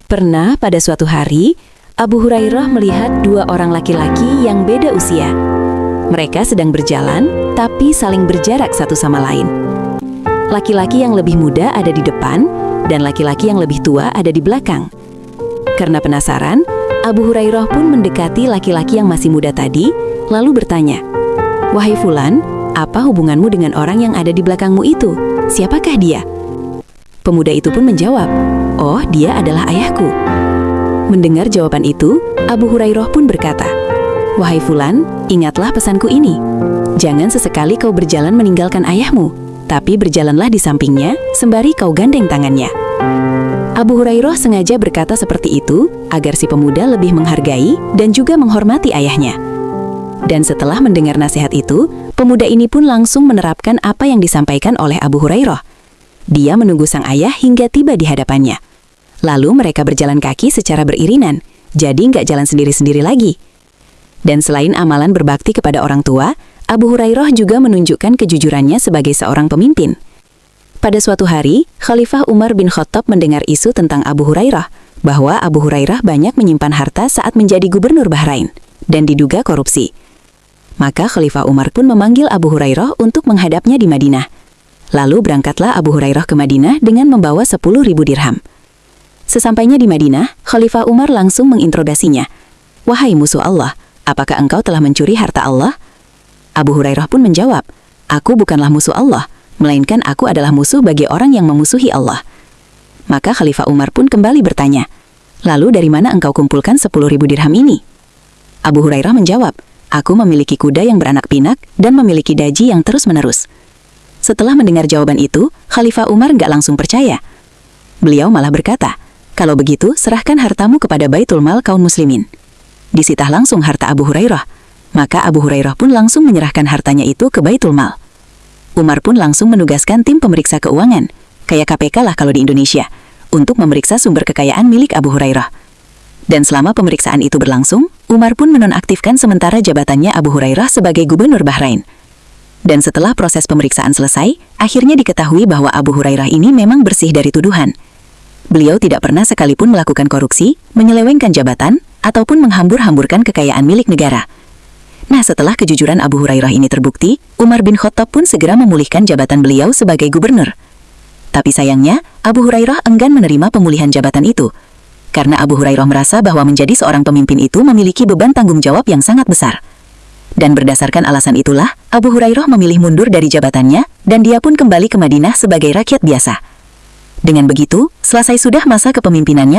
Pernah pada suatu hari, Abu Hurairah melihat dua orang laki-laki yang beda usia. Mereka sedang berjalan, tapi saling berjarak satu sama lain. Laki-laki yang lebih muda ada di depan, dan laki-laki yang lebih tua ada di belakang. Karena penasaran, Abu Hurairah pun mendekati laki-laki yang masih muda tadi, lalu bertanya, "Wahai Fulan, apa hubunganmu dengan orang yang ada di belakangmu itu? Siapakah dia?" Pemuda itu pun menjawab, "Oh, dia adalah ayahku." Mendengar jawaban itu, Abu Hurairah pun berkata, "Wahai Fulan, ingatlah pesanku ini. Jangan sesekali kau berjalan meninggalkan ayahmu, tapi berjalanlah di sampingnya, sembari kau gandeng tangannya." Abu Hurairah sengaja berkata seperti itu, agar si pemuda lebih menghargai dan juga menghormati ayahnya. Dan setelah mendengar nasihat itu, pemuda ini pun langsung menerapkan apa yang disampaikan oleh Abu Hurairah. Dia menunggu sang ayah hingga tiba di hadapannya. Lalu mereka berjalan kaki secara beririnan, jadi nggak jalan sendiri-sendiri lagi. Dan selain amalan berbakti kepada orang tua, Abu Hurairah juga menunjukkan kejujurannya sebagai seorang pemimpin. Pada suatu hari, Khalifah Umar bin Khattab mendengar isu tentang Abu Hurairah, bahwa Abu Hurairah banyak menyimpan harta saat menjadi gubernur Bahrain, dan diduga korupsi. Maka Khalifah Umar pun memanggil Abu Hurairah untuk menghadapnya di Madinah. Lalu berangkatlah Abu Hurairah ke Madinah dengan membawa 10.000 dirham. Sesampainya di Madinah, Khalifah Umar langsung menginterogasinya. "Wahai musuh Allah, apakah engkau telah mencuri harta Allah?" Abu Hurairah pun menjawab, "Aku bukanlah musuh Allah, melainkan aku adalah musuh bagi orang yang memusuhi Allah." Maka Khalifah Umar pun kembali bertanya, "Lalu dari mana engkau kumpulkan 10.000 dirham ini?" Abu Hurairah menjawab, "Aku memiliki kuda yang beranak pinak dan memiliki daji yang terus-menerus." Setelah mendengar jawaban itu, Khalifah Umar nggak langsung percaya. Beliau malah berkata, "Kalau begitu, serahkan hartamu kepada Baitul Mal kaum muslimin." Disitah langsung harta Abu Hurairah. Maka Abu Hurairah pun langsung menyerahkan hartanya itu ke Baitul Mal. Umar pun langsung menugaskan tim pemeriksa keuangan, kayak KPK lah kalau di Indonesia, untuk memeriksa sumber kekayaan milik Abu Hurairah. Dan selama pemeriksaan itu berlangsung, Umar pun menonaktifkan sementara jabatannya Abu Hurairah sebagai gubernur Bahrain. Dan setelah proses pemeriksaan selesai, akhirnya diketahui bahwa Abu Hurairah ini memang bersih dari tuduhan. Beliau tidak pernah sekalipun melakukan korupsi, menyelewengkan jabatan, ataupun menghambur-hamburkan kekayaan milik negara. Nah, setelah kejujuran Abu Hurairah ini terbukti, Umar bin Khattab pun segera memulihkan jabatan beliau sebagai gubernur. Tapi sayangnya, Abu Hurairah enggan menerima pemulihan jabatan itu. Karena Abu Hurairah merasa bahwa menjadi seorang pemimpin itu memiliki beban tanggung jawab yang sangat besar. Dan berdasarkan alasan itulah, Abu Hurairah memilih mundur dari jabatannya, dan dia pun kembali ke Madinah sebagai rakyat biasa. Dengan begitu, selesai sudah masa kepemimpinannya